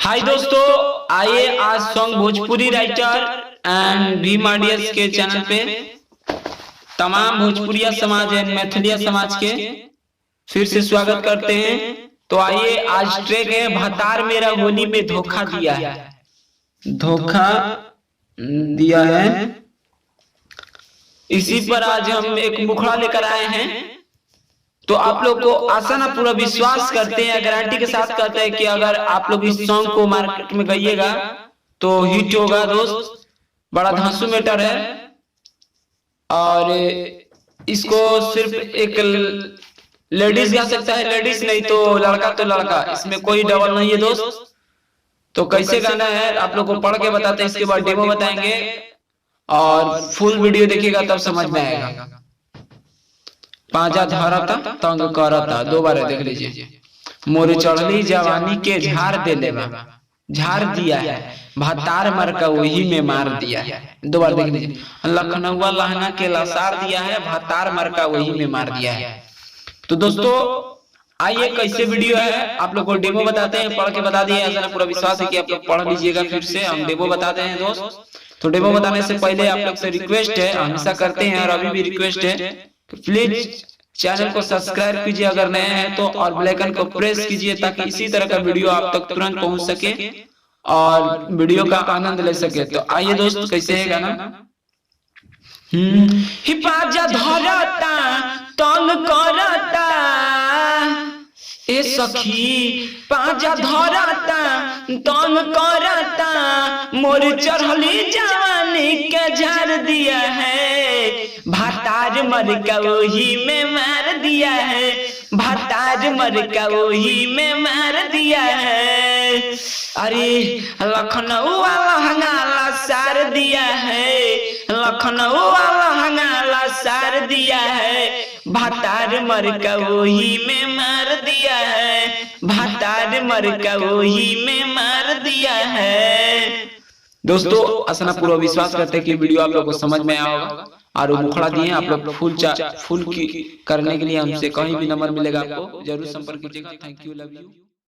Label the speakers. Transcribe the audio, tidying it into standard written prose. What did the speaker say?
Speaker 1: हाय दोस्तों, आइए आज song Bhojpuri writer and Bhim audience के चैनल पे तमाम भोजपुरिया समाज एंड मैथिलिया समाज के फिर से स्वागत करते हैं। तो आइए, आज ट्रैक है भतार मेरा होली में धोखा दिया है। धोखा दिया है, इसी पर आज हम एक मुखड़ा लेकर आए हैं। तो आप लोग को आशा ना पूरा विश्वास करते हैं, गारंटी के साथ कहते हैं कि अगर आप लोग इस सॉन्ग को मार्केट में गाइएगा तो हिट होगा। दोस्त, बड़ा धांसू मैटर है और इसको सिर्फ एक लेडीज गा सकता है, लेडीज नहीं तो लड़का, इसमें कोई डबल नहीं है दोस्त। तो कैसे गाना है आप लोग को पढ़ के बताते हैं, इसके बाद डेमो बताएंगे और फुल वीडियो देखिएगा तब समझ में आएगा। पांजा धरता तंग करता, दोबारा देख लीजिए। मोरे चढ़ली जवानी के झाड़ दे लेवा, झाड़ दिया है भतार मर का वही में मार दिया है। दोबारा देख लीजिए। लखनऊ लहंगा के लसार दिया है, भतार मर का वही में मार दिया है। तो दोस्तों आइए, कैसे वीडियो है आप लोग को डेमो बताते हैं, पढ़ के बता दिए। ऐसा पूरा विश्वास है कि आप लोग पढ़ लीजिएगा। फिर से हम डेमो बताते हैं दोस्त। तो डेमो बताने से पहले आप लोग से रिक्वेस्ट है, हमेशा करते हैं और अभी भी रिक्वेस्ट है, प्लीज चैनल को सब्सक्राइब कीजिए अगर नए हैं तो, और बेल आइकन को प्रेस कीजिए ताकि इसी तरह का वीडियो आप तक तुरंत पहुंच सके और वीडियो का आनंद ले सके। तो आइए दोस्त, कैसे है गाना। हिपाजा धरता तंग करता ए सखी, पाजा धरता तंग करता, मोर चढ़ली जवानी के झाड़ दिया है, भतार मर का वही में मार दिया है, भतार मर का वही में मार दिया है। अरे लखनऊ वाला हंगाला सार दिया है, लखनऊ वाला हंगाला सार दिया है, भतार मर का वही में मार दिया है, भतार मर का वही में मार दिया है। दोस्तों असना पूरा विश्वास करते हैं कि वीडियो आप लोगों को समझ में आया होगा और वो मुखड़ा दिए आप लोग फुल की करने के लिए हमसे कहीं भी नंबर मिलेगा आपको जरूर संपर्क कीजिएगा। Thank you, love you.